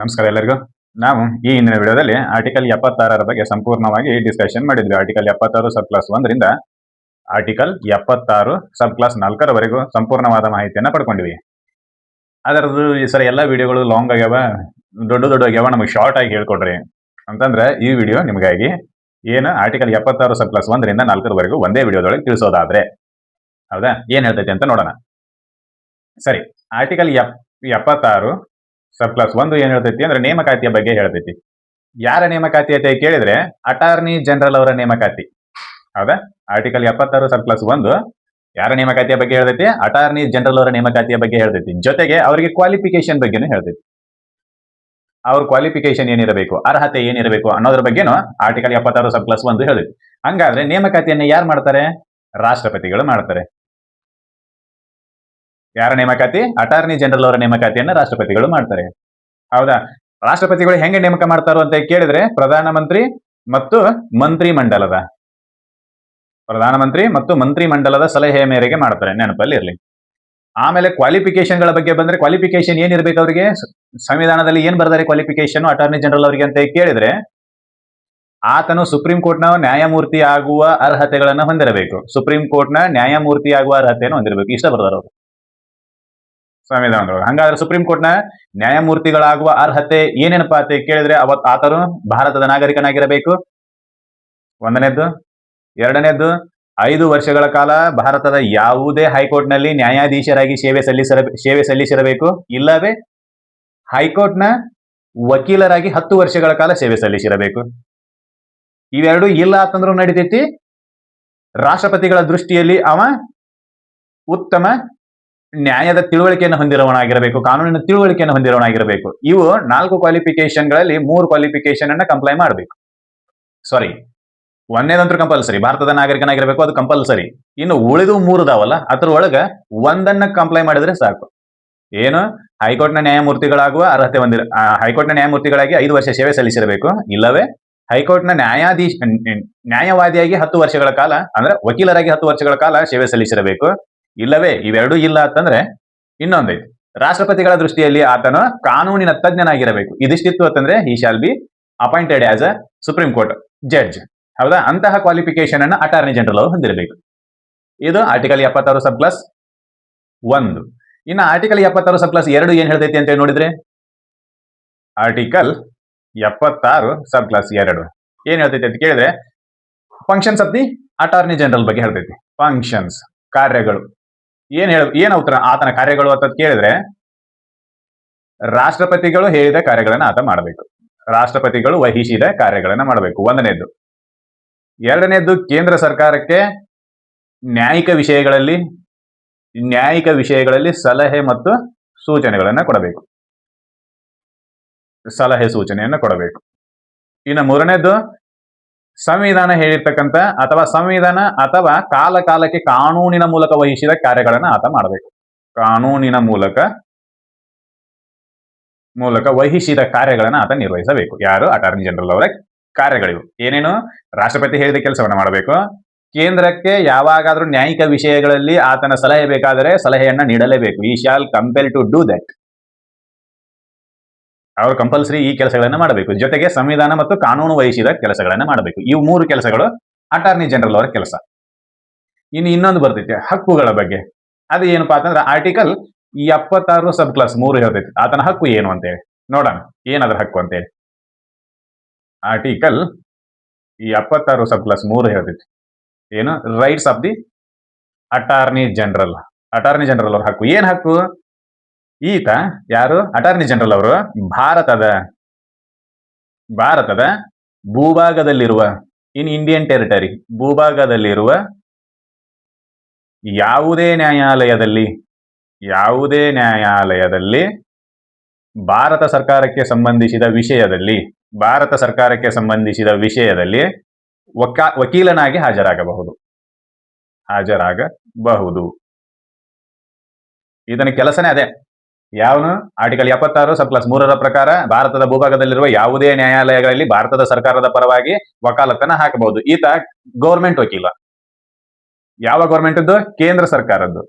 ನಮಸ್ಕಾರ ಎಲ್ಲರಿಗೂ. ನಾವು ಈ ಹಿಂದಿನ ವಿಡಿಯೋದಲ್ಲಿ ಆರ್ಟಿಕಲ್ 76 ಬಗ್ಗೆ ಸಂಪೂರ್ಣವಾಗಿ ಡಿಸ್ಕಷನ್ ಮಾಡಿದ್ವಿ. ಆರ್ಟಿಕಲ್ 76 ಸಬ್ ಕ್ಲಾಸ್ 1ರಿಂದ ಆರ್ಟಿಕಲ್ 76 ಸಬ್ ಕ್ಲಾಸ್ 4ರವರೆಗೂ ಸಂಪೂರ್ಣವಾದ ಮಾಹಿತಿಯನ್ನ ಪಡ್ಕೊಂಡಿವಿ. ಅದರದ್ದು ಈ ಸರಿ ಎಲ್ಲ ವಿಡಿಯೋಗಳು ಲಾಂಗ್ ಆಗ್ಯಾವ, ದೊಡ್ಡ ಆಗ್ಯಾವ, ನಮಗೆ ಶಾರ್ಟ್ ಆಗಿ ಹೇಳ್ಕೊಡ್ರಿ ಅಂತಂದ್ರೆ ಈ ವಿಡಿಯೋ ನಿಮಗಾಗಿ ಏನು ಆರ್ಟಿಕಲ್ 76 ಸಬ್ ಕ್ಲಾಸ್ 1ರಿಂದ 4ರವರೆಗೂ ಒಂದೇ ವಿಡಿಯೋದೊಳಗೆ ತಿಳಿಸೋದಾದ್ರೆ ಹೌದಾ, ಏನ್ ಹೇಳ್ತೈತಿ ಅಂತ ನೋಡೋಣ. ಸರಿ, ಆರ್ಟಿಕಲ್ 76 ಸಬ್ ಕ್ಲಾಸ್ 1 ಏನ್ ಹೇಳ್ತೈತಿ ಅಂದ್ರೆ ನೇಮಕಾತಿಯ ಬಗ್ಗೆ ಹೇಳ್ತೈತಿ. ಯಾರ ನೇಮಕಾತಿ ಅಂತ ಕೇಳಿದ್ರೆ ಅಟಾರ್ನಿ ಜನರಲ್ ಅವರ ನೇಮಕಾತಿ. ಹೌದಾ, ಆರ್ಟಿಕಲ್ 76 ಸಬ್ ಕ್ಲಾಸ್ 1 ಯಾರ ನೇಮಕಾತಿಯ ಬಗ್ಗೆ ಹೇಳ್ತೈತಿ? ಅಟಾರ್ನಿ ಜನರಲ್ ಅವರ ನೇಮಕಾತಿಯ ಬಗ್ಗೆ ಹೇಳ್ತೈತಿ. ಜೊತೆಗೆ ಅವರಿಗೆ ಕ್ವಾಲಿಫಿಕೇಶನ್ ಬಗ್ಗೆನೂ ಹೇಳ್ತೈತಿ. ಅವ್ರ ಕ್ವಾಲಿಫಿಕೇಶನ್ ಏನಿರಬೇಕು, ಅರ್ಹತೆ ಏನಿರಬೇಕು ಅನ್ನೋದ್ರ ಬಗ್ಗೆನೂ ಆರ್ಟಿಕಲ್ 76 ಸಬ್ ಕ್ಲಾಸ್ 1 ಹೇಳ್ತೈತಿ. ಹಂಗಾದ್ರೆ ನೇಮಕಾತಿಯನ್ನ ಯಾರು ಮಾಡ್ತಾರೆ? ರಾಷ್ಟ್ರಪತಿಗಳು ಮಾಡ್ತಾರೆ. ಯಾರ ನೇಮಕಾತಿ? ಅಟಾರ್ನಿ ಜನರಲ್ ಅವರ ನೇಮಕಾತಿಯನ್ನ ರಾಷ್ಟ್ರಪತಿಗಳು ಮಾಡ್ತಾರೆ. ಹೌದಾ, ರಾಷ್ಟ್ರಪತಿಗಳು ಹೆಂಗೆ ನೇಮಕ ಮಾಡ್ತಾರೋ ಅಂತ ಕೇಳಿದ್ರೆ ಪ್ರಧಾನಮಂತ್ರಿ ಮತ್ತು ಮಂತ್ರಿ ಮಂಡಲದ ಸಲಹೆಯ ಮೇರೆಗೆ ಮಾಡ್ತಾರೆ, ನೆನಪಲ್ಲಿ ಇರಲಿ. ಆಮೇಲೆ ಕ್ವಾಲಿಫಿಕೇಶನ್ಗಳ ಬಗ್ಗೆ ಬಂದ್ರೆ ಕ್ವಾಲಿಫಿಕೇಶನ್ ಏನಿರ್ಬೇಕು ಅವರಿಗೆ? ಸಂವಿಧಾನದಲ್ಲಿ ಏನ್ ಬರ್ತಾರೆ ಕ್ವಾಲಿಫಿಕೇಶನ್ ಅಟಾರ್ನಿ ಜನರಲ್ ಅವರಿಗೆ ಅಂತ ಕೇಳಿದ್ರೆ ಆತನು ಸುಪ್ರೀಂ ಕೋರ್ಟ್ನ ನ್ಯಾಯಮೂರ್ತಿ ಆಗುವ ಅರ್ಹತೆಗಳನ್ನ ಹೊಂದಿರಬೇಕು. ಸುಪ್ರೀಂ ಕೋರ್ಟ್ನ ನ್ಯಾಯಮೂರ್ತಿ ಆಗುವ ಅರ್ಹತೆಯನ್ನು ಹೊಂದಿರಬೇಕು. ಇಷ್ಟ ಬರ್ದಾರ ಅವರು ಸಂವಿಧಾನದೊಳಗೆ. ಹಂಗಾದ್ರೆ ಸುಪ್ರೀಂ ಕೋರ್ಟ್ನ ನ್ಯಾಯಮೂರ್ತಿಗಳಾಗುವ ಅರ್ಹತೆ ಏನೇನಪ್ಪ ಅಂತ ಕೇಳಿದ್ರೆ ಆತನು ಭಾರತದ ನಾಗರಿಕನಾಗಿರಬೇಕು, ಒಂದನೇದ್ದು. ಎರಡನೇದ್ದು, 5 ವರ್ಷಗಳ ಕಾಲ ಭಾರತದ ಯಾವುದೇ ಹೈಕೋರ್ಟ್ನಲ್ಲಿ ನ್ಯಾಯಾಧೀಶರಾಗಿ ಸೇವೆ ಸಲ್ಲಿಸಿರಬೇಕು, ಇಲ್ಲವೇ ಹೈಕೋರ್ಟ್ನ ವಕೀಲರಾಗಿ 10 ವರ್ಷಗಳ ಕಾಲ ಸೇವೆ ಸಲ್ಲಿಸಿರಬೇಕು. ಇವೆರಡು ಇಲ್ಲ ಅಂತಂದ್ರೂ ನಡೀತೈತಿ. ರಾಷ್ಟ್ರಪತಿಗಳ ದೃಷ್ಟಿಯಲ್ಲಿ ಅವ ಉತ್ತಮ ನ್ಯಾಯದ ತಿಳುವಳಿಕೆಯನ್ನು ಹೊಂದಿರುವವನಾಗಿರಬೇಕು, ಕಾನೂನಿನ ತಿಳುವಳಿಕೆಯನ್ನು ಹೊಂದಿರುವವನಾಗಿರಬೇಕು. ಇವು 4 ಕ್ವಾಲಿಫಿಕೇಶನ್ಗಳಲ್ಲಿ 3 ಕ್ವಾಲಿಫಿಕೇಶನ್ ಅನ್ನ ಕಂಪ್ಲೈ ಮಾಡಬೇಕು. ಸಾರಿ, ಒಂದೇದಂತೂ ಕಂಪಲ್ಸರಿ, ಭಾರತದ ನಾಗರಿಕನಾಗಿರಬೇಕು, ಅದು ಕಂಪಲ್ಸರಿ. ಇನ್ನು ಉಳಿದು 3 ಅದಾವಲ್ಲ, ಅದ್ರೊಳಗ ಒಂದನ್ನ ಕಂಪ್ಲೈ ಮಾಡಿದ್ರೆ ಸಾಕು. ಏನು? ಹೈಕೋರ್ಟ್ನ ನ್ಯಾಯಮೂರ್ತಿಗಳಾಗುವ ಅರ್ಹತೆ ಹೈಕೋರ್ಟ್ನ ನ್ಯಾಯಮೂರ್ತಿಗಳಾಗಿ 5 ವರ್ಷ ಸೇವೆ ಸಲ್ಲಿಸಿರಬೇಕು, ಇಲ್ಲವೇ ಹೈಕೋರ್ಟ್ನ ನ್ಯಾಯವಾದಿಯಾಗಿ 10 ವರ್ಷಗಳ ಕಾಲ ಅಂದ್ರೆ ವಕೀಲರಾಗಿ 10 ವರ್ಷಗಳ ಕಾಲ ಸೇವೆ ಸಲ್ಲಿಸಿರಬೇಕು, ಇಲ್ಲವೇ ಇವೆರಡೂ ಇಲ್ಲ ಅಂತಂದ್ರೆ ಇನ್ನೊಂದೈತಿ, ರಾಷ್ಟ್ರಪತಿಗಳ ದೃಷ್ಟಿಯಲ್ಲಿ ಆತನು ಕಾನೂನಿನ ತಜ್ಞನಾಗಿರಬೇಕು. ಇದಿಷ್ಟಿತ್ತು ಅಂತಂದ್ರೆ he shall be appointed as a supreme court judge. ಹೌದಾ, ಅಂತಹ ಕ್ವಾಲಿಫಿಕೇಶನ್ ಅನ್ನ ಅಟಾರ್ನಿ ಜನರಲ್ ಅವರು ಹೊಂದಿರಬೇಕು. ಇದು ಆರ್ಟಿಕಲ್ 76 ಸಬ್ ಕ್ಲಾಸ್ 1. ಇನ್ನು ಆರ್ಟಿಕಲ್ 76 ಸಬ್ ಕ್ಲಾಸ್ 2 ಏನ್ ಹೇಳ್ತೈತಿ ಅಂತ ನೋಡಿದ್ರೆ ಆರ್ಟಿಕಲ್ 76 ಸಬ್ ಕ್ಲಾಸ್ 2 ಏನ್ ಹೇಳ್ತೈತಿ ಅಂತ ಕೇಳಿದ್ರೆ functions of the attorney general ಬಗ್ಗೆ ಹೇಳ್ತೈತಿ. ಫಂಕ್ಷನ್ಸ್, ಕಾರ್ಯಗಳು. ಏನ್ ಆತನ ಕಾರ್ಯಗಳು ಅಂತ ಕೇಳಿದ್ರೆ ರಾಷ್ಟ್ರಪತಿಗಳು ಹೇಳಿದ ಕಾರ್ಯಗಳನ್ನ ಆತ ಮಾಡಬೇಕು, ರಾಷ್ಟ್ರಪತಿಗಳು ವಹಿಸಿದ ಕಾರ್ಯಗಳನ್ನ ಮಾಡಬೇಕು, ಒಂದನೇದ್ದು. ಎರಡನೇದ್ದು, ಕೇಂದ್ರ ಸರ್ಕಾರಕ್ಕೆ ನ್ಯಾಯಿಕ ವಿಷಯಗಳಲ್ಲಿ ಸಲಹೆ ಮತ್ತು ಸೂಚನೆಗಳನ್ನ ಕೊಡಬೇಕು, ಸಲಹೆ ಸೂಚನೆಯನ್ನ ಕೊಡಬೇಕು. ಇನ್ನು ಮೂರನೇದ್ದು, ಸಂವಿಧಾನ ಹೇಳಿರ್ತಕ್ಕಂಥ ಅಥವಾ ಕಾಲಕ್ಕೆ ಕಾನೂನಿನ ಮೂಲಕ ವಹಿಸಿದ ಕಾರ್ಯಗಳನ್ನ ಆತ ಮಾಡಬೇಕು. ಕಾನೂನಿನ ಮೂಲಕ ವಹಿಸಿದ ಕಾರ್ಯಗಳನ್ನ ಆತ ನಿರ್ವಹಿಸಬೇಕು. ಯಾರು? ಅಟಾರ್ನಿ ಜನರಲ್ ಅವರ ಕಾರ್ಯಗಳಿವು ಏನೇನು? ರಾಷ್ಟ್ರಪತಿ ಹೇಳಿದ ಕೆಲಸವನ್ನ ಮಾಡಬೇಕು, ಕೇಂದ್ರಕ್ಕೆ ಯಾವಾಗಾದ್ರೂ ನ್ಯಾಯಿಕ ವಿಷಯಗಳಲ್ಲಿ ಆತನ ಸಲಹೆ ಬೇಕಾದರೆ ಸಲಹೆಯನ್ನ ನೀಡಲೇಬೇಕು. ಈ shall compel to do that. ಅವರು ಕಂಪಲ್ಸರಿ ಈ ಕೆಲಸಗಳನ್ನ ಮಾಡಬೇಕು. ಜೊತೆಗೆ ಸಂವಿಧಾನ ಮತ್ತು ಕಾನೂನು ವಹಿಸಿದ ಕೆಲಸಗಳನ್ನ ಮಾಡಬೇಕು. ಇವು 3 ಕೆಲಸಗಳು ಅಟಾರ್ನಿ ಜನರಲ್ ಅವರ ಕೆಲಸ. ಇನ್ನೊಂದು ಬರ್ತೈತೆ ಹಕ್ಕುಗಳ ಬಗ್ಗೆ. ಅದು ಏನಪ್ಪಾ ಅಂತಂದ್ರೆ ಆರ್ಟಿಕಲ್ 76 ಸಬ್ ಕ್ಲಾಸ್ 3 ಹೇಳ್ತೈತಿ ಆತನ ಹಕ್ಕು ಏನು ಅಂತೇಳಿ. ನೋಡೋಣ ಏನದ್ರ ಹಕ್ಕು ಅಂತೇಳಿ. ಆರ್ಟಿಕಲ್ 76 ಸಬ್ ಕ್ಲಾಸ್ 3 ಹೇಳ್ತೈತಿ ಏನು? Rights of the attorney general. Attorney general ಅವ್ರ ಹಕ್ಕು. ಏನ್ ಹಕ್ಕು? ಈತ ಯಾರು? ಅಟಾರ್ನಿ ಜನರಲ್ ಅವರು ಭಾರತದ ಭೂಭಾಗದಲ್ಲಿರುವ ಇಂಡಿಯನ್ ಟೆರಿಟರಿ ಭೂಭಾಗದಲ್ಲಿರುವ ಯಾವುದೇ ನ್ಯಾಯಾಲಯದಲ್ಲಿ ಭಾರತ ಸರ್ಕಾರಕ್ಕೆ ಸಂಬಂಧಿಸಿದ ವಿಷಯದಲ್ಲಿ ವಕೀಲನಾಗಿ ಹಾಜರಾಗಬಹುದು. ಇದನ್ನ ಕೆಲಸನೇ ಅದೇ. ಯಾವನು? ಆರ್ಟಿಕಲ್ 76 ಸಬ್ ಕ್ಲಾಸ್ 3 ಪ್ರಕಾರ ಭಾರತದ ಭೂಭಾಗದಲ್ಲಿರುವ ಯಾವುದೇ ನ್ಯಾಯಾಲಯಗಳಲ್ಲಿ ಭಾರತದ ಸರ್ಕಾರದ ಪರವಾಗಿ ವಕಾಲತ್ತನ್ನ ಹಾಕಬಹುದು. ಈತ ಗೌರ್ಮೆಂಟ್ ವಕೀಲ. ಯಾವ ಗೌರ್ಮೆಂಟ್? ಕೇಂದ್ರ ಸರ್ಕಾರದ್ದು.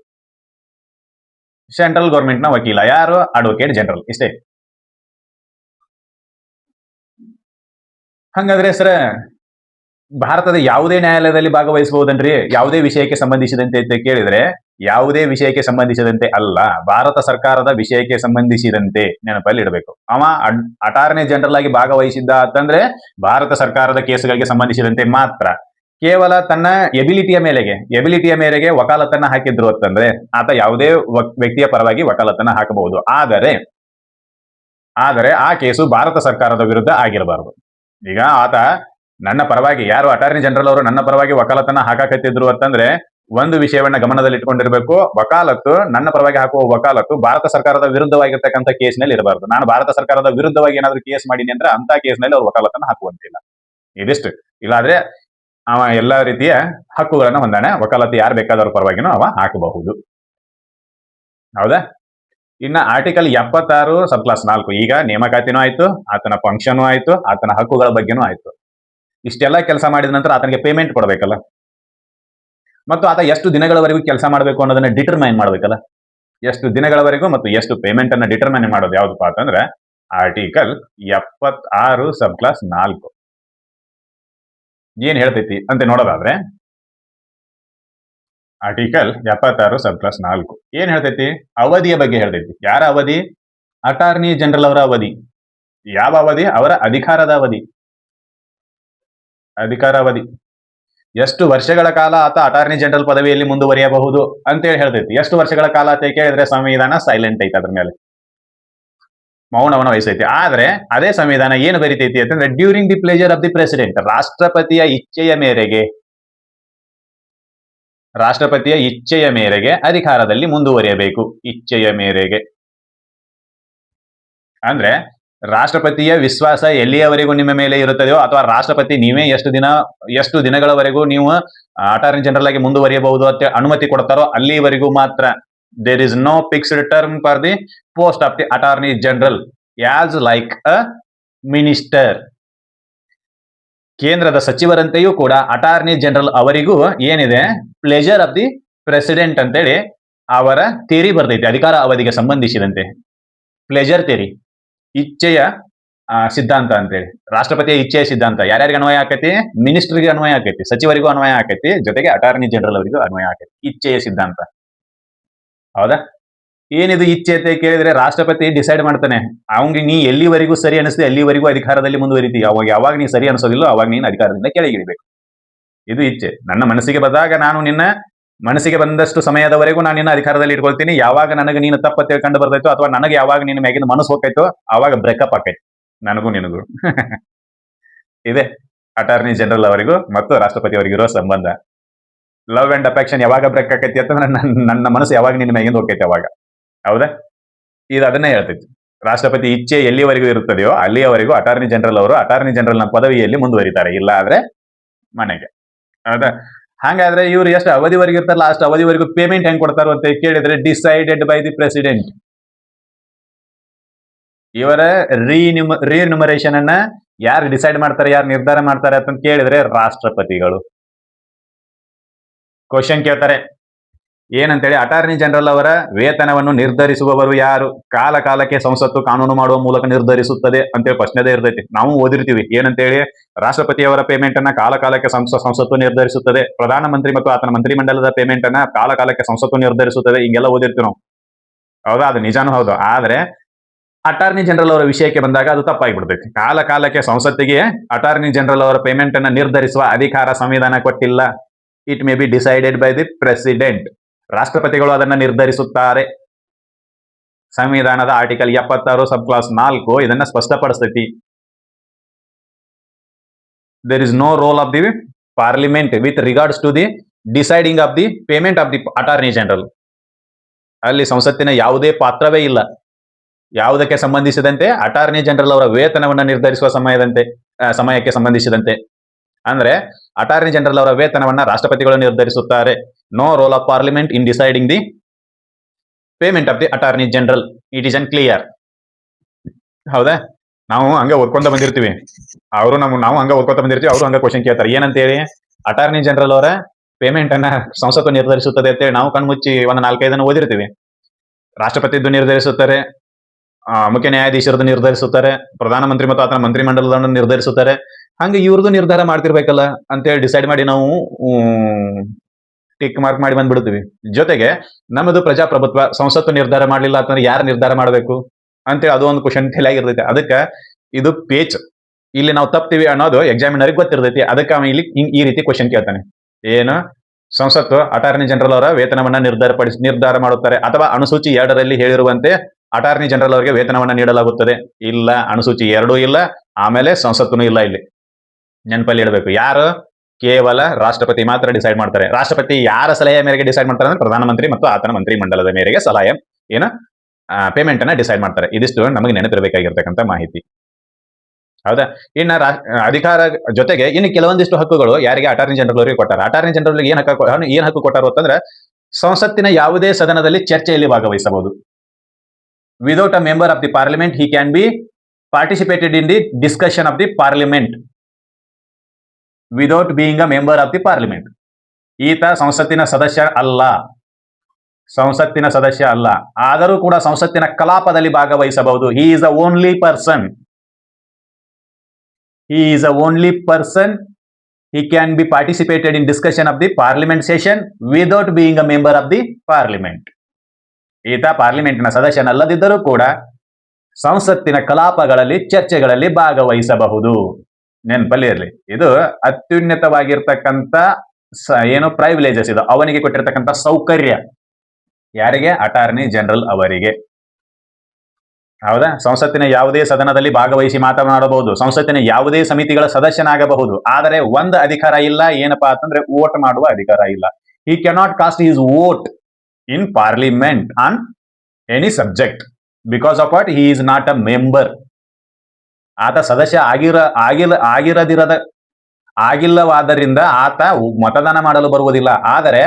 ಸೆಂಟ್ರಲ್ ಗೌರ್ಮೆಂಟ್ ನ ವಕೀಲ ಯಾರು? Advocate general. ಇಷ್ಟೇ. ಹಂಗಾದ್ರೆ ಸರ ಭಾರತದ ಯಾವುದೇ ನ್ಯಾಯಾಲಯದಲ್ಲಿ ಭಾಗವಹಿಸಬಹುದನ್ರಿ ಯಾವುದೇ ವಿಷಯಕ್ಕೆ ಸಂಬಂಧಿಸಿದಂತೆ ಅಂತ ಕೇಳಿದ್ರೆ ಯಾವುದೇ ವಿಷಯಕ್ಕೆ ಸಂಬಂಧಿಸಿದಂತೆ ಅಲ್ಲ, ಭಾರತ ಸರ್ಕಾರದ ವಿಷಯಕ್ಕೆ ಸಂಬಂಧಿಸಿದಂತೆ ನೆನಪಲ್ಲಿ ಇಡಬೇಕು. ಅವ ಅಟಾರ್ನಿ ಜನರಲ್ ಆಗಿ ಭಾಗವಹಿಸಿದ್ದ ಅಂತಂದ್ರೆ ಭಾರತ ಸರ್ಕಾರದ ಕೇಸುಗಳಿಗೆ ಸಂಬಂಧಿಸಿದಂತೆ ಮಾತ್ರ, ಕೇವಲ ತನ್ನ ಎಬಿಲಿಟಿಯ ಮೇರೆಗೆ ವಕಾಲತನ್ನ ಹಾಕಿದ್ರು ಅಂತಂದ್ರೆ ಆತ ಯಾವುದೇ ವ್ಯಕ್ತಿಯ ಪರವಾಗಿ ವಕಾಲತನ್ನ ಹಾಕಬಹುದು. ಆದರೆ ಆ ಕೇಸು ಭಾರತ ಸರ್ಕಾರದ ವಿರುದ್ಧ ಆಗಿರಬಾರದು. ಈಗ ಆತ ನನ್ನ ಪರವಾಗಿ, ಯಾರು ಅಟಾರ್ನಿ ಜನರಲ್ ಅವರು ನನ್ನ ಪರವಾಗಿ ವಕಾಲತನ್ನ ಹಾಕಕತ್ತಿದ್ರು ಅಂತಂದ್ರೆ ಒಂದು ವಿಷಯವನ್ನ ಗಮನದಲ್ಲಿ ಇಟ್ಕೊಂಡಿರ್ಬೇಕು, ವಕಾಲತ್ತು ನನ್ನ ಪರವಾಗಿ ಹಾಕುವ ವಕಾಲತ್ತು ಭಾರತ ಸರ್ಕಾರದ ವಿರುದ್ಧವಾಗಿರ್ತಕ್ಕಂಥ ಕೇಸ್ನಲ್ಲಿ ಇರಬಾರದು. ನಾನು ಭಾರತ ಸರ್ಕಾರದ ವಿರುದ್ಧವಾಗಿ ಏನಾದ್ರು ಕೇಸ್ ಮಾಡೀನಿ ಅಂದ್ರೆ ಅಂತ ಕೇಸ್ನಲ್ಲಿ ಅವ್ರು ವಕಾಲತನ್ನ ಹಾಕುವಂತಿಲ್ಲ. ಇದಿಷ್ಟು. ಇಲ್ಲಾದ್ರೆ ಅವ ಎಲ್ಲಾ ರೀತಿಯ ಹಕ್ಕುಗಳನ್ನ ಹೊಂದಾನೆ, ವಕಾಲತ್ತು ಯಾರು ಬೇಕಾದವ್ರ ಪರವಾಗಿನೂ ಅವ ಹಾಕಬಹುದು. ಹೌದಾ? ಇನ್ನ ಆರ್ಟಿಕಲ್ 76 ಸಬ್ ಕ್ಲಾಸ್ 4 ಈಗ ನೇಮಕಾತಿನೂ ಆಯ್ತು, ಆತನ ಫಂಕ್ಷನ್ ಆಯ್ತು, ಆತನ ಹಕ್ಕುಗಳ ಬಗ್ಗೆನೂ ಆಯ್ತು. ಇಷ್ಟೆಲ್ಲ ಕೆಲಸ ಮಾಡಿದ ನಂತರ ಆತನಿಗೆ ಪೇಮೆಂಟ್ ಕೊಡಬೇಕಲ್ಲ, ಮತ್ತು ಆತ ಎಷ್ಟು ದಿನಗಳವರೆಗೂ ಕೆಲಸ ಮಾಡಬೇಕು ಅನ್ನೋದನ್ನ ಡಿಟರ್ಮೈನ್ ಮಾಡಬೇಕಲ್ಲ. ಎಷ್ಟು ದಿನಗಳವರೆಗೂ ಮತ್ತು ಎಷ್ಟು ಪೇಮೆಂಟ್ ಅನ್ನ ಡಿಟರ್ಮೈನ್ ಮಾಡೋದು ಯಾವ್ದಪ್ಪ ಅಂತಂದ್ರೆ ಆರ್ಟಿಕಲ್ 76 ಸಬ್ ಕ್ಲಾಸ್ 4 ಏನ್ ಹೇಳ್ತೈತಿ ಅಂತ ನೋಡೋದಾದ್ರೆ, ಆರ್ಟಿಕಲ್ 76 ಸಬ್ ಕ್ಲಾಸ್ 4 ಏನ್ ಹೇಳ್ತೈತಿ? ಅವಧಿಯ ಬಗ್ಗೆ ಹೇಳ್ತೈತಿ. ಯಾರ ಅವಧಿ? ಅಟಾರ್ನಿ ಜನರಲ್ ಅವರ ಅವಧಿ. ಯಾವ ಅವಧಿ? ಅವರ ಅಧಿಕಾರದ ಅವಧಿ. ಎಷ್ಟು ವರ್ಷಗಳ ಕಾಲ ಆತ ಅಟಾರ್ನಿ ಜನರಲ್ ಪದವಿಯಲ್ಲಿ ಮುಂದುವರಿಯಬಹುದು ಅಂತೇಳಿ ಹೇಳ್ತೈತಿ. ಎಷ್ಟು ವರ್ಷಗಳ ಕಾಲ ಅಂತ ಕೇಳಿದ್ರೆ ಸಂವಿಧಾನ ಸೈಲೆಂಟ್ ಐತೆ, ಅದ್ರ ಮೇಲೆ ಮೌನವನ್ನ ವಹಿಸೈತಿ. ಆದ್ರೆ ಅದೇ ಸಂವಿಧಾನ ಏನು ಬರಿತೈತಿ ಅಂತಂದ್ರೆ during the pleasure of the president, ರಾಷ್ಟ್ರಪತಿಯ ಇಚ್ಛೆಯ ಮೇರೆಗೆ ಅಧಿಕಾರದಲ್ಲಿ ಮುಂದುವರಿಯಬೇಕು. ಇಚ್ಛೆಯ ಮೇರೆಗೆ ಅಂದ್ರೆ ರಾಷ್ಟ್ರಪತಿಯ ವಿಶ್ವಾಸ ಎಲ್ಲಿಯವರೆಗೂ ನಿಮ್ಮ ಮೇಲೆ ಇರುತ್ತದೆಯೋ, ಅಥವಾ ರಾಷ್ಟ್ರಪತಿ ನೀವೇ ಎಷ್ಟು ದಿನಗಳವರೆಗೂ ನೀವು ಅಟಾರ್ನಿ ಜನರಲ್ ಆಗಿ ಮುಂದುವರಿಯಬಹುದು ಅಂತ ಅನುಮತಿ ಕೊಡ್ತಾರೋ ಅಲ್ಲಿವರೆಗೂ ಮಾತ್ರ. There is no fixed term for the post of the attorney general as like a minister. ಕೇಂದ್ರದ ಸಚಿವರಂತೆಯೂ ಕೂಡ ಅಟಾರ್ನಿ ಜನರಲ್ ಅವರಿಗೂ ಏನಿದೆ, ಪ್ಲೇಜರ್ ಆಫ್ ದಿ ಪ್ರೆಸಿಡೆಂಟ್ ಅಂತೇಳಿ ಅವರ ಥಿಯರಿ ಬರ್ತೈತಿ ಅಧಿಕಾರ ಅವಧಿಗೆ ಸಂಬಂಧಿಸಿದಂತೆ. ಪ್ಲೇಜರ್ ಥಿಯರಿ, ಇಚ್ಛೆಯ ಸಿದ್ಧಾಂತ ಅಂತೇಳಿ. ರಾಷ್ಟ್ರಪತಿಯ ಇಚ್ಛೆಯ ಸಿದ್ಧಾಂತ ಯಾರ್ಯಾರಿಗೆ ಅನ್ವಯ ಆಕೈತಿ? ಮಿನಿಸ್ಟರ್ಗೆ ಅನ್ವಯ ಆಕೈತಿ, ಸಚಿವರಿಗೂ ಅನ್ವಯ ಆಕೈತಿ, ಜೊತೆಗೆ ಅಟಾರ್ನಿ ಜನರಲ್ ಅವರಿಗೂ ಅನ್ವಯ ಆಕೈತಿ. ಇಚ್ಛೆಯ ಸಿದ್ಧಾಂತ. ಹೌದಾ? ಏನಿದು ಇಚ್ಛೆ ಅಂತ ಕೇಳಿದ್ರೆ ರಾಷ್ಟ್ರಪತಿ ಡಿಸೈಡ್ ಮಾಡ್ತಾನೆ. ಅವಂಗೆ ನೀ ಎಲ್ಲಿವರೆಗೂ ಸರಿ ಅನಿಸ್ತದೆ ಅಲ್ಲಿವರೆಗೂ ಅಧಿಕಾರದಲ್ಲಿ ಮುಂದುವರಿತಿ. ಅವಾಗ ಯಾವಾಗ ನೀ ಸರಿ ಅನಿಸೋದಿಲ್ಲೋ ಅವಾಗ ನೀನು ಅಧಿಕಾರದಿಂದ ಕೆಳಗಿಳಿಬೇಕು. ಇದು ಇಚ್ಛೆ. ನನ್ನ ಮನಸ್ಸಿಗೆ ಬಂದಾಗ ನಾನು ನಿನ್ನ ಮನಸ್ಸಿಗೆ ಬಂದಷ್ಟು ಸಮಯದವರೆಗೂ ನಾನು ನಿನ್ನ ಅಧಿಕಾರದಲ್ಲಿ ಇಟ್ಕೊಳ್ತೀನಿ. ಯಾವಾಗ ನನಗೆ ನೀನು ತಪ್ಪ ತಿಳ್ಕೊಂಡು ಬರ್ತೈತೋ ಅಥವಾ ನನಗೆ ಯಾವಾಗ ನಿನ್ನ ಮ್ಯಾಗಿನ ಮನಸ್ಸು ಹೋಗ್ತೈತೋ ಆವಾಗ ಬ್ರೇಕಪ್ ಆಕೈತಿ ನನಗೂ ನಿನಗೂ. ಇದೆ ಅಟಾರ್ನಿ ಜನರಲ್ ಅವರಿಗೂ ಮತ್ತು ರಾಷ್ಟ್ರಪತಿ ಅವರಿಗಿರೋ ಸಂಬಂಧ. ಲವ್ ಅಂಡ್ ಅಫೆಕ್ಷನ್ ಯಾವಾಗ ಬ್ರೇಕ್ ಆಕೈತಿ ಅಂತಂದ್ರೆ ನನ್ನ ಮನಸ್ಸು ಯಾವಾಗ ನಿನ್ನ ಮ್ಯಾಗಿಂದ ಹೋಗ್ತೈತಿ ಅವಾಗ. ಹೌದಾ? ಇದು ಅದನ್ನೇ ಹೇಳ್ತೈತಿ. ರಾಷ್ಟ್ರಪತಿ ಇಚ್ಛೆ ಎಲ್ಲಿವರೆಗೂ ಇರುತ್ತದೆಯೋ ಅಲ್ಲಿಯವರೆಗೂ ಅಟಾರ್ನಿ ಜನರಲ್ ಅವರು ಅಟಾರ್ನಿ ಜನರಲ್ನ ಪದವಿಯಲ್ಲಿ ಮುಂದುವರಿತಾರೆ, ಇಲ್ಲ ಆದ್ರೆ ಮನೆಗೆ. ಹೌದಾ? ಹಾಗಾದ್ರೆ ಇವ್ರು ಎಷ್ಟು ಅವಧಿವರೆಗೂ ಇರ್ತಾರಲ್ಲ ಅಷ್ಟು ಅವಧಿವರೆಗೂ ಪೇಮೆಂಟ್ ಹೆಂಗ್ ಕೊಡ್ತಾರೋ ಅಂತ ಕೇಳಿದ್ರೆ ಡಿಸೈಡೆಡ್ ಬೈ ದಿ ಪ್ರೆಸಿಡೆಂಟ್. ಇವರ ರೀನ್ಯುಮರೇಷನ್ ಅನ್ನ ಯಾರು ಡಿಸೈಡ್ ಮಾಡ್ತಾರೆ, ಯಾರು ನಿರ್ಧಾರ ಮಾಡ್ತಾರೆ ಅಂತ ಕೇಳಿದ್ರೆ ರಾಷ್ಟ್ರಪತಿಗಳು. ಕ್ವಶನ್ ಕೇಳ್ತಾರೆ ಏನಂತೇಳಿ, ಅಟಾರ್ನಿ ಜನರಲ್ ಅವರ ವೇತನವನ್ನು ನಿರ್ಧರಿಸುವವರು ಯಾರು? ಕಾಲ ಕಾಲಕ್ಕೆ ಸಂಸತ್ತು ಕಾನೂನು ಮಾಡುವ ಮೂಲಕ ನಿರ್ಧರಿಸುತ್ತದೆ ಅಂತೇಳಿ ಪ್ರಶ್ನೆದೇ ಇರ್ತೈತಿ. ನಾವು ಓದಿರ್ತೀವಿ ಏನಂತೇಳಿ, ರಾಷ್ಟ್ರಪತಿಯವರ ಪೇಮೆಂಟ್ ಅನ್ನ ಕಾಲ ಕಾಲಕ್ಕೆ ಸಂಸತ್ತು ನಿರ್ಧರಿಸುತ್ತದೆ, ಪ್ರಧಾನಮಂತ್ರಿ ಮತ್ತು ಆತನ ಮಂತ್ರಿಮಂಡಲದ ಪೇಮೆಂಟ್ ಅನ್ನ ಕಾಲ ಕಾಲಕ್ಕೆ ಸಂಸತ್ತು ನಿರ್ಧರಿಸುತ್ತದೆ, ಹಿಂಗೆಲ್ಲ ಓದಿರ್ತೀವಿ ನಾವು. ಹೌದಾ? ಅದು ನಿಜಾನು ಹೌದು. ಆದ್ರೆ ಅಟಾರ್ನಿ ಜನರಲ್ ಅವರ ವಿಷಯಕ್ಕೆ ಬಂದಾಗ ಅದು ತಪ್ಪಾಗಿಬಿಡ್ತೈತಿ. ಕಾಲ ಕಾಲಕ್ಕೆ ಸಂಸತ್ತಿಗೆ ಅಟಾರ್ನಿ ಜನರಲ್ ಅವರ ಪೇಮೆಂಟ್ ಅನ್ನ ನಿರ್ಧರಿಸುವ ಅಧಿಕಾರ ಸಂವಿಧಾನ ಕೊಟ್ಟಿಲ್ಲ. It may be decided by the president. ರಾಷ್ಟ್ರಪತಿಗಳು ಅದನ್ನ ನಿರ್ಧರಿಸುತ್ತಾರೆ. ಸಂವಿಧಾನದ ಆರ್ಟಿಕಲ್ 76 ಸಬ್ ಕ್ಲಾಸ್ 4 ಇದನ್ನ ಸ್ಪಷ್ಟಪಡಿಸ್ತೈತಿ. There is no role of the parliament with regards to the deciding of the payment of the attorney general. ಅಲ್ಲಿ ಸಂಸತ್ತಿನ ಯಾವುದೇ ಪಾತ್ರವೇ ಇಲ್ಲ. ಯಾವುದಕ್ಕೆ ಸಂಬಂಧಿಸಿದಂತೆ? ಅಟಾರ್ನಿ ಜನರಲ್ ಅವರ ವೇತನವನ್ನು ನಿರ್ಧರಿಸುವ ಸಮಯಕ್ಕೆ ಸಂಬಂಧಿಸಿದಂತೆ. ಅಂದ್ರೆ ಅಟಾರ್ನಿ ಜನರಲ್ ಅವರ ವೇತನವನ್ನ ರಾಷ್ಟ್ರಪತಿಗಳು ನಿರ್ಧರಿಸುತ್ತಾರೆ. No role of parliament in deciding the payment of the attorney general. It is unclear. ಹೌದಾ? ನಾವು ಹಂಗ ಓದ್ಕೊಂತ ಬಂದಿರ್ತೀವಿ, ನಾವು ಹಂಗ ಓದ್ಕೊಂತ ಬಂದಿರ್ತೀವಿ, ಅವರು ಹಂಗ ಕ್ವಶನ್ ಕೇಳ್ತಾರೆ ಏನಂತೇಳಿ, ಅಟಾರ್ನಿ ಜನರಲ್ ಅವರ ಪೇಮೆಂಟ್ ಅನ್ನ ಸಂಸತ್ತು ನಿರ್ಧರಿಸುತ್ತದೆ ಅಂತೇಳಿ ನಾವು ಕಣ್ಮುಚ್ಚಿ ಒಂದು 4-5 ಓದಿರ್ತೀವಿ. ರಾಷ್ಟ್ರಪತಿದ್ದು ನಿರ್ಧರಿಸುತ್ತಾರೆ, ಮುಖ್ಯ ನ್ಯಾಯಾಧೀಶರದ್ದು ನಿರ್ಧರಿಸುತ್ತಾರೆ, ಪ್ರಧಾನಮಂತ್ರಿ ಮತ್ತು ಆತನ ಮಂತ್ರಿಮಂಡಲವನ್ನು ನಿರ್ಧರಿಸುತ್ತಾರೆ, ಹಂಗೆ ಇವ್ರದ್ದು ನಿರ್ಧಾರ ಮಾಡ್ತಿರ್ಬೇಕಲ್ಲ ಅಂತೇಳಿ ಡಿಸೈಡ್ ಮಾಡಿ ನಾವು ಟಿಕ್ ಮಾರ್ಕ್ ಮಾಡಿ ಬಂದ್ಬಿಡ್ತೀವಿ. ಜೊತೆಗೆ ನಮ್ಮದು ಪ್ರಜಾಪ್ರಭುತ್ವ, ಸಂಸತ್ತು ನಿರ್ಧಾರ ಮಾಡ್ಲಿಲ್ಲ ಅಂತಂದ್ರೆ ಯಾರು ನಿರ್ಧಾರ ಮಾಡಬೇಕು ಅಂತೇಳಿ ಅದು ಒಂದು ಕ್ವಶನ್ ತಲೆಯಾಗಿರ್ತೈತೆ. ಅದಕ್ಕೆ ಇದು ಪೇಚ್, ಇಲ್ಲಿ ನಾವು ತಪ್ತೀವಿ ಅನ್ನೋದು ಎಕ್ಸಾಮಿನರಿಗೆ ಗೊತ್ತಿರ್ತೈತಿ. ಅದಕ್ಕೆ ಅವ ಇಲ್ಲಿ ಈ ರೀತಿ ಕ್ವಶನ್ ಕೇಳ್ತಾನೆ, ಏನು ಸಂಸತ್ತು ಅಟಾರ್ನಿ ಜನರಲ್ ಅವರ ವೇತನವನ್ನ ನಿರ್ಧಾರ ಮಾಡುತ್ತಾರೆ, ಅಥವಾ ಅನುಸೂಚಿ 2ರಲ್ಲಿ ಹೇಳಿರುವಂತೆ ಅಟಾರ್ನಿ ಜನರಲ್ ಅವರಿಗೆ ವೇತನವನ್ನ ನೀಡಲಾಗುತ್ತದೆ. ಇಲ್ಲ, ಅನುಸೂಚಿ 2 ಇಲ್ಲ, ಆಮೇಲೆ ಸಂಸತ್ತೂ ಇಲ್ಲ. ಇಲ್ಲಿ ನೆನಪಲ್ಲಿ ಇಡಬೇಕು, ಯಾರು ಕೇವಲ ರಾಷ್ಟ್ರಪತಿ ಮಾತ್ರ ಡಿಸೈಡ್ ಮಾಡ್ತಾರೆ. ರಾಷ್ಟ್ರಪತಿ ಯಾರ ಸಲಹೆಯ ಮೇರೆಗೆ ಡಿಸೈಡ್ ಮಾಡ್ತಾರೆ ಅಂದ್ರೆ ಪ್ರಧಾನಮಂತ್ರಿ ಮತ್ತು ಆತನ ಮಂತ್ರಿ ಮಂಡಲದ ಮೇರೆಗೆ ಸಲಹೆ ಏನು ಪೇಮೆಂಟ್ ಅನ್ನ ಡಿಸೈಡ್ ಮಾಡ್ತಾರೆ. ಇದಿಷ್ಟು ನಮಗೆ ನೆನಪಿರಬೇಕಾಗಿರ್ತಕ್ಕಂಥ ಮಾಹಿತಿ. ಹೌದಾ? ಇನ್ನ ಅಧಿಕಾರ ಜೊತೆಗೆ ಇನ್ನು ಕೆಲವೊಂದಿಷ್ಟು ಹಕ್ಕುಗಳು ಯಾರಿಗೆ ಅಟಾರ್ನಿ ಜನರಲ್ ಅವರಿಗೆ ಕೊಟ್ಟಾರೆ. ಅಟಾರ್ನಿ ಜನರಲ್ ಏನ್ ಹಕ್ಕು ಕೊಟ್ಟಾರು ಅಂತಂದ್ರೆ ಸಂಸತ್ತಿನ ಯಾವುದೇ ಸದನದಲ್ಲಿ ಚರ್ಚೆಯಲ್ಲಿ ಭಾಗವಹಿಸಬಹುದು. Without a member of the parliament he can be participated in the discussion of the parliament without being a member of the parliament. ಈತ ಸಂಸತ್ತಿನ ಸದಸ್ಯ ಅಲ್ಲ, ಆದರೂ ಕೂಡ ಸಂಸತ್ತಿನ ಕಲಾಪದಲ್ಲಿ ಭಾಗವಹಿಸಬಹುದು. He is a only person. He can be participated in discussion of the parliament session without being a member of the parliament. ಈತ ಪಾರ್ಲಿಮೆಂಟ್ನ ಸದಸ್ಯನಲ್ಲದಿದ್ದರೂ ಕೂಡ ಸಂಸತ್ತಿನ ಕಲಾಪಗಳಲ್ಲಿ ಚರ್ಚೆಗಳಲ್ಲಿ ಭಾಗವಹಿಸಬಹುದು. ನೆನಪಲ್ಲಿ ಇರಲಿ, ಇದು ಅತ್ಯುನ್ನತವಾಗಿರ್ತಕ್ಕಂಥ ಏನು ಪ್ರೈವಿಲೇಜಸ್ ಇದು ಅವನಿಗೆ ಕೊಟ್ಟಿರ್ತಕ್ಕಂಥ ಸೌಕರ್ಯ. ಯಾರಿಗೆ? ಅಟಾರ್ನಿ ಜನರಲ್ ಅವರಿಗೆ. ಹೌದಾ? ಸಂಸತ್ತಿನ ಯಾವುದೇ ಸದನದಲ್ಲಿ ಭಾಗವಹಿಸಿ ಮಾತನಾಡಬಹುದು, ಸಂಸತ್ತಿನ ಯಾವುದೇ ಸಮಿತಿಗಳ ಸದಸ್ಯನಾಗಬಹುದು. ಆದರೆ ಒಂದು ಅಧಿಕಾರ ಇಲ್ಲ, ಏನಪ್ಪಾ ಅಂತಂದ್ರೆ ವೋಟ್ ಮಾಡುವ ಅಧಿಕಾರ ಇಲ್ಲ. He cannot cast his vote in parliament on any subject because of what? He is not a member. ಆತ ಸದಸ್ಯ ಆಗಿಲ್ಲವಾದ್ದರಿಂದ ಆತ ಮತದಾನ ಮಾಡಲು ಬರುವುದಿಲ್ಲ. ಆದರೆ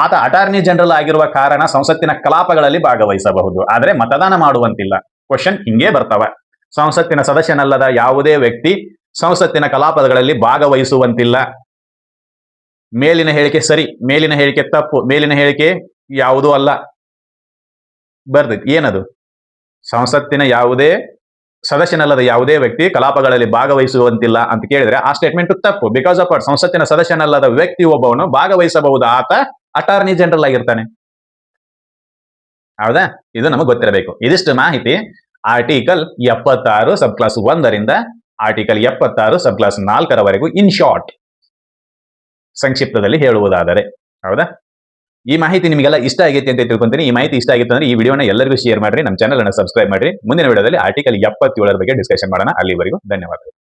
ಆತ ಅಟಾರ್ನಿ ಜನರಲ್ ಆಗಿರುವ ಕಾರಣ ಸಂಸತ್ತಿನ ಕಲಾಪಗಳಲ್ಲಿ ಭಾಗವಹಿಸಬಹುದು, ಆದರೆ ಮತದಾನ ಮಾಡುವಂತಿಲ್ಲ. ಕ್ವಶನ್ ಹಿಂಗೆ ಬರ್ತವೆ. ಸಂಸತ್ತಿನ ಸದಸ್ಯನಲ್ಲದ ಯಾವುದೇ ವ್ಯಕ್ತಿ ಸಂಸತ್ತಿನ ಕಲಾಪಗಳಲ್ಲಿ ಭಾಗವಹಿಸುವಂತಿಲ್ಲ. ಮೇಲಿನ ಹೇಳಿಕೆ ಸರಿ, ಮೇಲಿನ ಹೇಳಿಕೆ ತಪ್ಪು, ಮೇಲಿನ ಹೇಳಿಕೆ ಯಾವುದೂ ಅಲ್ಲ. ಬರ್ದೈತಿ ಏನದು? ಸಂಸತ್ತಿನ ಯಾವುದೇ ಸದಸ್ಯನಲ್ಲದ ಯಾವುದೇ ವ್ಯಕ್ತಿ ಕಲಾಪಗಳಲ್ಲಿ ಭಾಗವಹಿಸುವಂತಿಲ್ಲ ಅಂತ ಕೇಳಿದ್ರೆ ಆ ಸ್ಟೇಟ್ಮೆಂಟ್ ತಪ್ಪು. ಬಿಕಾಸ್ ಆಫ್ ಸಂಸತ್ತಿನ ಸದಸ್ಯನಲ್ಲದ ವ್ಯಕ್ತಿ ಒಬ್ಬವನು ಭಾಗವಹಿಸಬಹುದು, ಆತ ಅಟಾರ್ನಿ ಜನರಲ್ ಆಗಿರ್ತಾನೆ. ಹೌದಾ? ಇದು ನಮಗೆ ಗೊತ್ತಿರಬೇಕು. ಇದಿಷ್ಟು ಮಾಹಿತಿ ಆರ್ಟಿಕಲ್ 76 ಸಬ್ ಕ್ಲಾಸ್ 1ರಿಂದ ಆರ್ಟಿಕಲ್ 76 ಸಬ್ ಕ್ಲಾಸ್ 4ರವರೆಗೂ ಇನ್ ಶಾರ್ಟ್, ಸಂಕ್ಷಿಪ್ತದಲ್ಲಿ ಹೇಳುವುದಾದರೆ. ಹೌದಾ? ಈ ಮಾಹಿತಿ ನಿಮಗೆಲ್ಲ ಇಷ್ಟ ಆಗೈತಿ ಅಂತ ತಿಳ್ಕೊಂತೀನಿ. ಈ ಮಾಹಿತಿ ಇಷ್ಟ ಆಗಿತ್ತು ಅಂದ್ರೆ ಈ ವಿಡಿಯೋನ ಎಲ್ಲರಿಗೂ ಶೇರ್ ಮಾಡ್ರಿ, ನಮ್ಮ ಚಾನಲ್ ಅನ್ನು ಸಬ್ಸ್ಕ್ರೈಬ್ ಮಾಡ್ರಿ. ಮುಂದಿನ ವಿಡಿಯೋದಲ್ಲಿ ಆರ್ಟಿಕಲ್ 77 ಬಗ್ಗೆ ಡಿಸ್ಕಷನ್ ಮಾಡೋಣ. ಅಲ್ಲಿವರೆಗೂ ಧನ್ಯವಾದಗಳು.